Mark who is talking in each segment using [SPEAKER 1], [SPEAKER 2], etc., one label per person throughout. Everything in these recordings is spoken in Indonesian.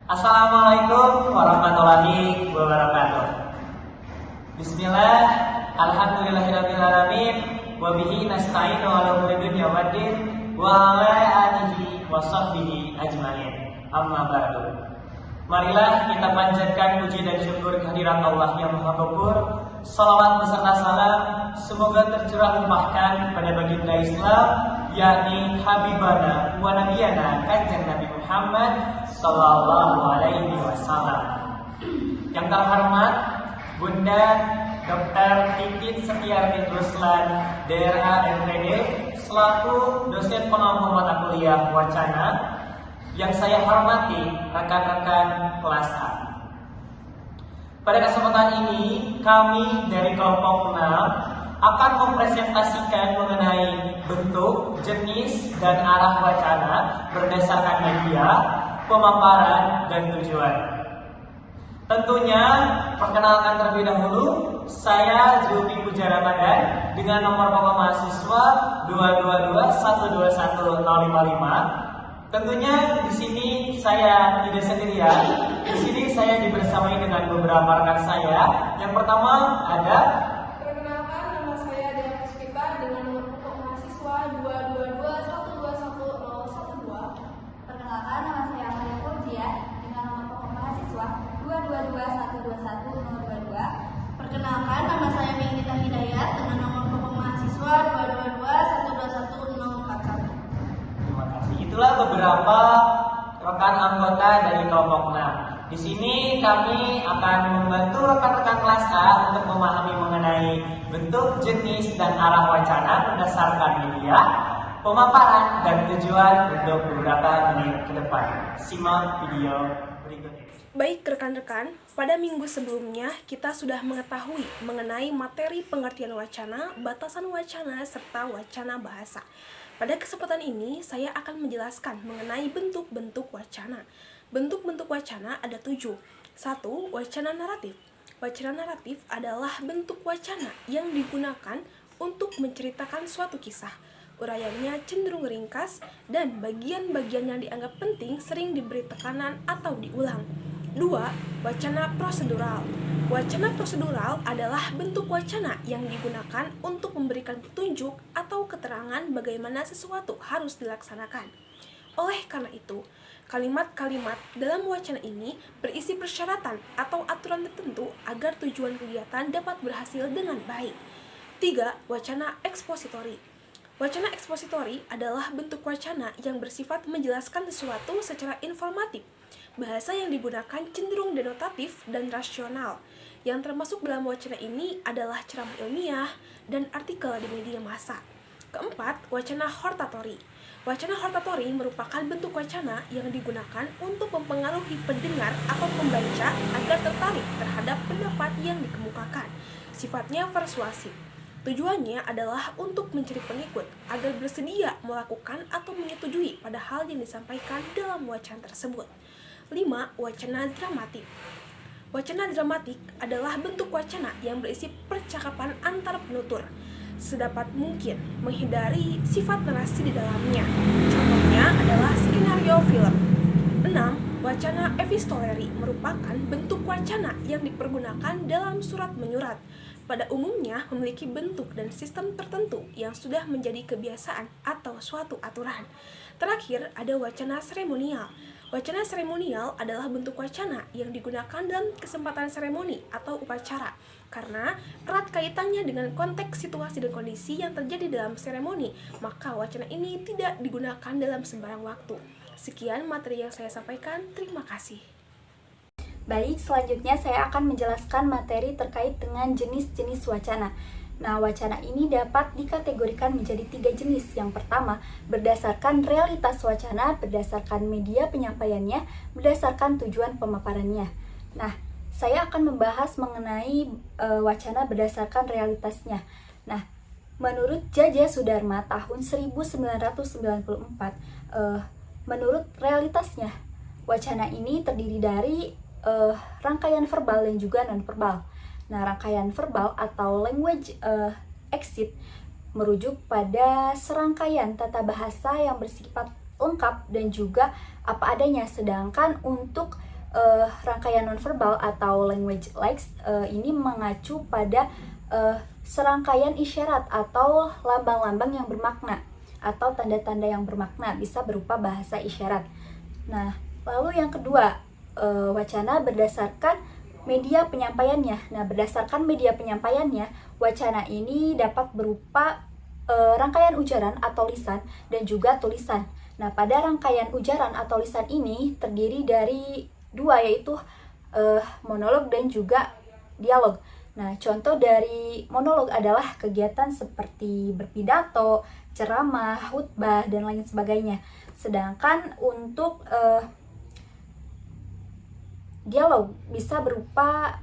[SPEAKER 1] Assalamualaikum warahmatullahi wabarakatuh. Bismillah, alhamdulillahirrahmanirrahim. Wabihi nasta'inu ala umuri dunya waddin wa ala alihi wa sahbihi ajma'in. Amma ba'du. Marilah kita panjatkan puji dan syukur kehadirat Allah yang Maha Ghaffur. Salawat beserta salam semoga tercurah limpahkan pada baginda Islam, yakni Habibana wa Nabiyana Kanjeng Nabi Muhammad Sallallahu Alaihi Wasallam. Yang terhormat Bunda Dr. Titin Setiarti Ruslan, DRA NPD, selaku dosen pengampu mata kuliah wacana. Yang saya hormati rekan-rekan kelas A. Pada kesempatan ini, kami dari kelompok 6 akan mempresentasikan mengenai bentuk, jenis, dan arah wacana berdasarkan media, pemaparan, dan tujuan. Tentunya, perkenalkan terlebih dahulu, saya Zulfi Puja Ramadan dengan nomor pokok mahasiswa 222121055. Tentunya di sini saya tidak sendirian. Di sini saya dibersamai dengan beberapa rekan saya. Yang pertama ada.
[SPEAKER 2] Perkenalkan, nama saya Dea Puspita dengan nomor pokok mahasiswa 222121012.
[SPEAKER 3] Perkenalkan, nama saya Amalia Purdia dengan nomor pokok mahasiswa 222121022.
[SPEAKER 2] Perkenalkan, nama saya Megita Hidayat dengan nomor pokok mahasiswa 222121041.
[SPEAKER 1] Terima kasih. Itulah beberapa rekan anggota dari kelompok 6. Di sini kami akan membantu rekan-rekan kelas A untuk memahami mengenai bentuk, jenis, dan arah wacana berdasarkan media, pemaparan, dan tujuan untuk beberapa menit ke depan. Simak video berikut ini.
[SPEAKER 4] Baik rekan-rekan, pada minggu sebelumnya kita sudah mengetahui mengenai materi pengertian wacana, batasan wacana, serta wacana bahasa. Pada kesempatan ini, saya akan menjelaskan mengenai bentuk-bentuk wacana. Bentuk-bentuk wacana ada 7. 1. Wacana naratif. Wacana naratif adalah bentuk wacana yang digunakan untuk menceritakan suatu kisah. Uraiannya cenderung ringkas dan bagian-bagian yang dianggap penting sering diberi tekanan atau diulang. 2. Wacana prosedural. Wacana prosedural adalah bentuk wacana yang digunakan untuk memberikan petunjuk atau keterangan bagaimana sesuatu harus dilaksanakan. Oleh karena itu, kalimat-kalimat dalam wacana ini berisi persyaratan atau aturan tertentu agar tujuan kegiatan dapat berhasil dengan baik. 3. Wacana ekspositori. Wacana ekspositori adalah bentuk wacana yang bersifat menjelaskan sesuatu secara informatif. Bahasa yang digunakan cenderung denotatif dan rasional. Yang termasuk dalam wacana ini adalah ceramah ilmiah dan artikel di media massa. 4. Wacana hortatori. Wacana hortatori merupakan bentuk wacana yang digunakan untuk mempengaruhi pendengar atau pembaca agar tertarik terhadap pendapat yang dikemukakan. Sifatnya persuasif. Tujuannya adalah untuk mencari pengikut agar bersedia melakukan atau menyetujui pada hal yang disampaikan dalam wacana tersebut. 5. Wacana dramatik. Wacana dramatik adalah bentuk wacana yang berisi percakapan antar penutur, sedapat mungkin menghindari sifat narasi di dalamnya. Contohnya adalah skenario film. 6. Wacana epistoleri merupakan bentuk wacana yang dipergunakan dalam surat menyurat. Pada umumnya memiliki bentuk dan sistem tertentu yang sudah menjadi kebiasaan atau suatu aturan. Terakhir, ada wacana seremonial. Wacana seremonial adalah bentuk wacana yang digunakan dalam kesempatan seremoni atau upacara karena erat kaitannya dengan konteks situasi dan kondisi yang terjadi dalam seremoni, maka wacana ini tidak digunakan dalam sembarang waktu. Sekian materi yang saya sampaikan, terima kasih.
[SPEAKER 3] Baik, selanjutnya saya akan menjelaskan materi terkait dengan jenis-jenis wacana. Nah, wacana ini dapat dikategorikan menjadi 3 jenis. Yang pertama, berdasarkan realitas wacana, berdasarkan media penyampaiannya, berdasarkan tujuan pemaparannya. Nah, saya akan membahas mengenai wacana berdasarkan realitasnya. Nah, menurut Jaja Sudarma tahun 1994, menurut realitasnya, wacana ini terdiri dari rangkaian verbal dan juga non-verbal. Nah, rangkaian verbal atau language exit merujuk pada serangkaian tata bahasa yang bersifat lengkap dan juga apa adanya, sedangkan untuk rangkaian nonverbal atau language likes ini mengacu pada serangkaian isyarat atau lambang-lambang yang bermakna atau tanda-tanda yang bermakna, bisa berupa bahasa isyarat. Nah, lalu yang kedua, wacana berdasarkan media penyampaiannya. Nah, berdasarkan media penyampaiannya, wacana ini dapat berupa rangkaian ujaran atau lisan dan juga tulisan. Nah, pada rangkaian ujaran atau lisan ini terdiri dari dua, yaitu monolog dan juga dialog. Nah, contoh dari monolog adalah kegiatan seperti berpidato, ceramah, khutbah, dan lain sebagainya. Sedangkan untuk dialog bisa berupa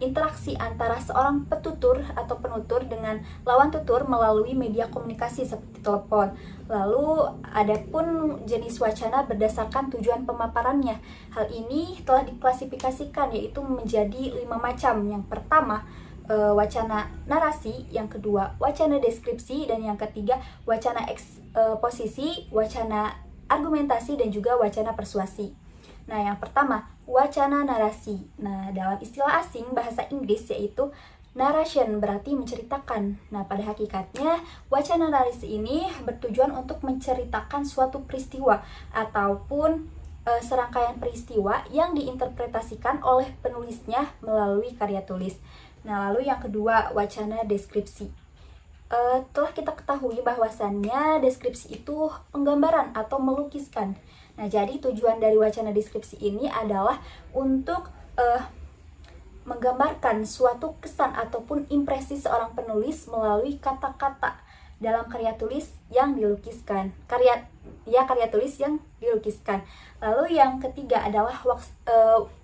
[SPEAKER 3] interaksi antara seorang petutur atau penutur dengan lawan tutur melalui media komunikasi seperti telepon. Lalu adapun jenis wacana berdasarkan tujuan pemaparannya. Hal ini telah diklasifikasikan yaitu menjadi 5 macam. Yang pertama, wacana narasi, yang kedua wacana deskripsi, dan yang ketiga wacana eksposisi, wacana argumentasi, dan juga wacana persuasi. Nah, yang pertama, wacana narasi. Nah, dalam istilah asing bahasa Inggris yaitu narration, berarti menceritakan. Nah, pada hakikatnya wacana narasi ini bertujuan untuk menceritakan suatu peristiwa ataupun serangkaian peristiwa yang diinterpretasikan oleh penulisnya melalui karya tulis. Nah, lalu yang kedua, wacana deskripsi. Telah kita ketahui bahwasannya deskripsi itu penggambaran atau melukiskan. Nah, jadi tujuan dari wacana deskripsi ini adalah untuk menggambarkan suatu kesan ataupun impresi seorang penulis melalui kata-kata dalam karya tulis yang dilukiskan. Karya tulis yang dilukiskan. Lalu yang ketiga adalah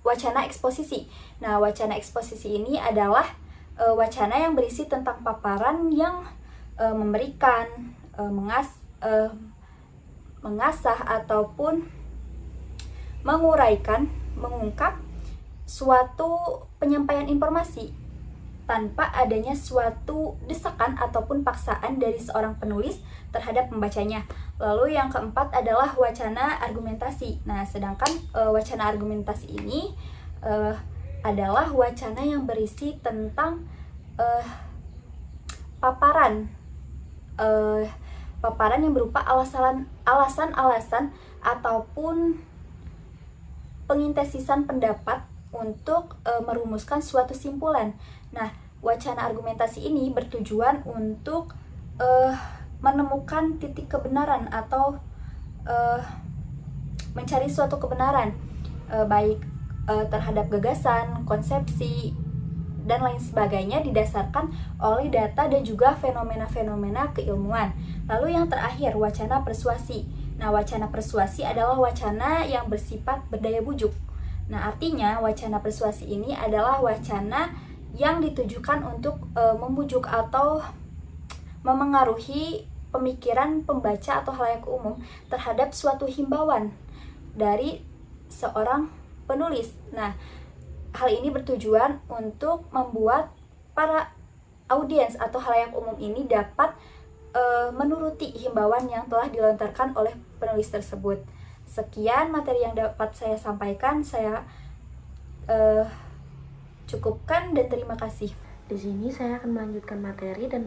[SPEAKER 3] wacana eksposisi. Nah, wacana eksposisi ini adalah wacana yang berisi tentang paparan yang memberikan, mengasah ataupun menguraikan, mengungkap suatu penyampaian informasi tanpa adanya suatu desakan ataupun paksaan dari seorang penulis terhadap pembacanya. Lalu yang keempat adalah wacana argumentasi. Nah, sedangkan wacana argumentasi ini adalah wacana yang berisi tentang paparan yang berupa alasan-alasan ataupun pengintesisan pendapat untuk merumuskan suatu simpulan. Nah, wacana argumentasi ini bertujuan untuk menemukan titik kebenaran atau mencari suatu kebenaran baik terhadap gagasan, konsepsi, dan lain sebagainya didasarkan oleh data dan juga fenomena-fenomena keilmuan. Lalu yang terakhir, wacana persuasi. Nah, wacana persuasi adalah wacana yang bersifat berdaya bujuk. Nah, artinya wacana persuasi ini adalah wacana yang ditujukan untuk membujuk atau memengaruhi pemikiran pembaca atau khalayak umum terhadap suatu himbauan dari seorang penulis. Nah, hal ini bertujuan untuk membuat para audiens atau khalayak umum ini dapat menuruti himbauan yang telah dilontarkan oleh penulis tersebut. Sekian materi yang dapat saya sampaikan. Saya cukupkan dan terima kasih.
[SPEAKER 5] Di sini saya akan melanjutkan materi dan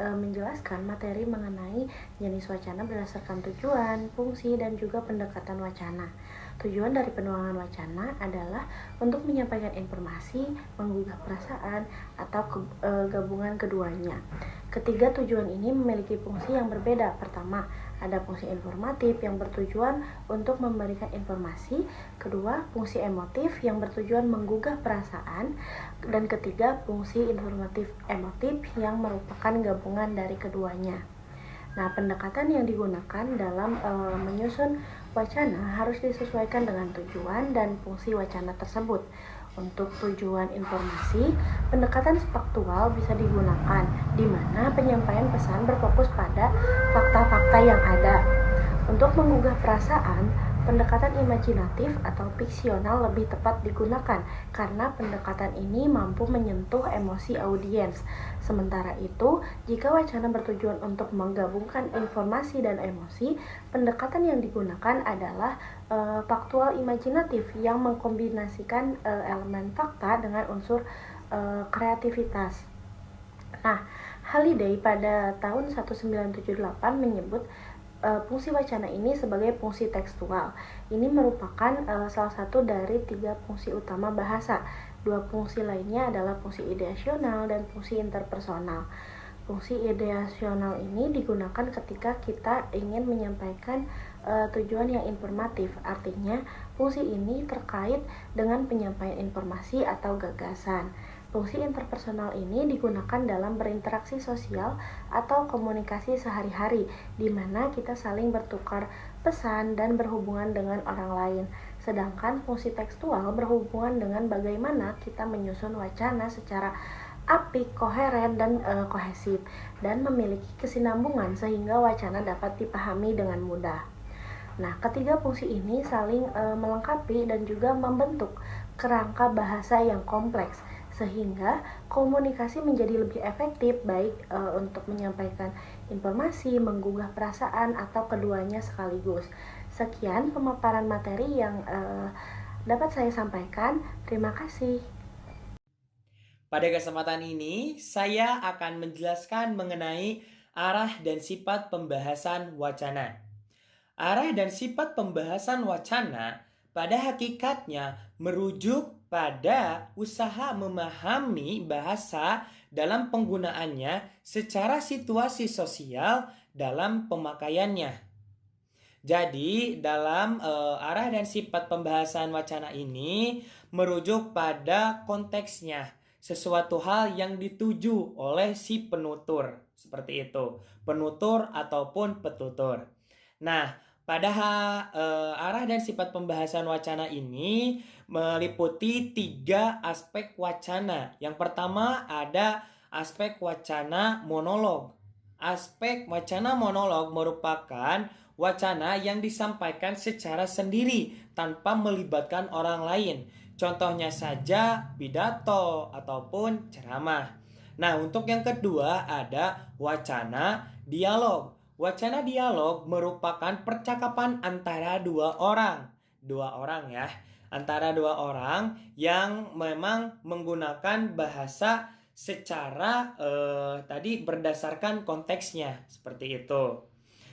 [SPEAKER 5] menjelaskan materi mengenai jenis wacana berdasarkan tujuan, fungsi, dan juga pendekatan wacana. Tujuan dari penuangan wacana adalah untuk menyampaikan informasi, menggugah perasaan, atau gabungan keduanya. Ketiga tujuan ini memiliki fungsi yang berbeda. Pertama, ada fungsi informatif yang bertujuan untuk memberikan informasi. Kedua, fungsi emotif yang bertujuan menggugah perasaan. Dan ketiga, fungsi informatif emotif yang merupakan gabungan dari keduanya. Nah, pendekatan yang digunakan dalam menyusun wacana harus disesuaikan dengan tujuan dan fungsi wacana tersebut. Untuk tujuan informasi, pendekatan faktual bisa digunakan, di mana penyampaian pesan berfokus pada fakta-fakta yang ada. Untuk menggugah perasaan, Pendekatan imajinatif atau fiksional lebih tepat digunakan karena pendekatan ini mampu menyentuh emosi audiens. Sementara itu, jika wacana bertujuan untuk menggabungkan informasi dan emosi, pendekatan yang digunakan adalah faktual imajinatif yang mengkombinasikan elemen fakta dengan unsur kreativitas. Nah, Halliday pada tahun 1978 menyebut fungsi wacana ini sebagai fungsi tekstual. Ini merupakan salah satu dari 3 fungsi utama bahasa. 2 fungsi lainnya adalah fungsi ideasional dan fungsi interpersonal. Fungsi ideasional ini digunakan ketika kita ingin menyampaikan tujuan yang informatif. Artinya, fungsi ini terkait dengan penyampaian informasi atau gagasan. Fungsi interpersonal ini digunakan dalam berinteraksi sosial atau komunikasi sehari-hari, di mana kita saling bertukar pesan dan berhubungan dengan orang lain. Sedangkan fungsi tekstual berhubungan dengan bagaimana kita menyusun wacana secara apik, koheren, dan kohesif, dan memiliki kesinambungan sehingga wacana dapat dipahami dengan mudah. Nah, ketiga fungsi ini saling melengkapi dan juga membentuk kerangka bahasa yang kompleks, sehingga komunikasi menjadi lebih efektif baik untuk menyampaikan informasi, menggugah perasaan, atau keduanya sekaligus. Sekian pemaparan materi yang dapat saya sampaikan. Terima kasih.
[SPEAKER 1] Pada kesempatan ini, saya akan menjelaskan mengenai arah dan sifat pembahasan wacana. Arah dan sifat pembahasan wacana pada hakikatnya merujuk pada usaha memahami bahasa dalam penggunaannya secara situasi sosial dalam pemakaiannya. Jadi, dalam arah dan sifat pembahasan wacana ini merujuk pada konteksnya, sesuatu hal yang dituju oleh si penutur, seperti itu, penutur ataupun petutur. Nah, pada arah dan sifat pembahasan wacana ini meliputi 3 aspek wacana. Yang pertama ada aspek wacana monolog. Aspek wacana monolog merupakan wacana yang disampaikan secara sendiri tanpa melibatkan orang lain. Contohnya saja pidato ataupun ceramah. Nah, untuk yang kedua ada wacana dialog. Wacana dialog merupakan percakapan antara 2 orang. 2 orang ya. Antara 2 orang yang memang menggunakan bahasa secara tadi berdasarkan konteksnya. Seperti itu.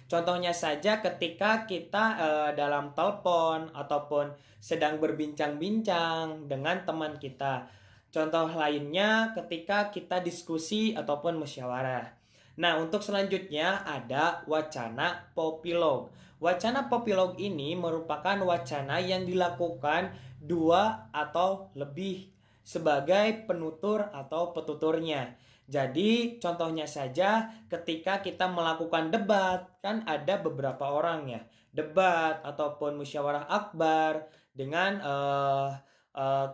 [SPEAKER 1] Contohnya saja ketika kita dalam telepon ataupun sedang berbincang-bincang dengan teman kita. Contoh lainnya ketika kita diskusi ataupun musyawarah. Nah, untuk selanjutnya ada wacana popilog. Wacana popilog ini merupakan wacana yang dilakukan 2 atau lebih sebagai penutur atau petuturnya. Jadi, contohnya saja ketika kita melakukan debat, kan ada beberapa orang ya. Debat ataupun musyawarah akbar dengan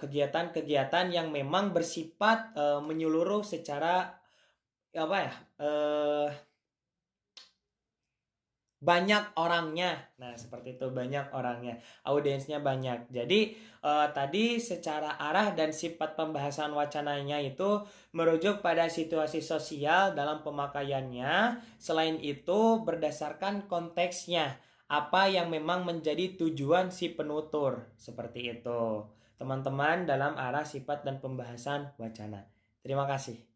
[SPEAKER 1] kegiatan-kegiatan yang memang bersifat menyeluruh secara banyak orangnya. Nah, seperti itu, banyak orangnya, audiensnya banyak. Jadi tadi secara arah dan sifat pembahasan wacananya itu merujuk pada situasi sosial dalam pemakaiannya. Selain itu berdasarkan konteksnya, apa yang memang menjadi tujuan si penutur. Seperti itu, teman-teman, dalam arah sifat dan pembahasan wacana. Terima kasih.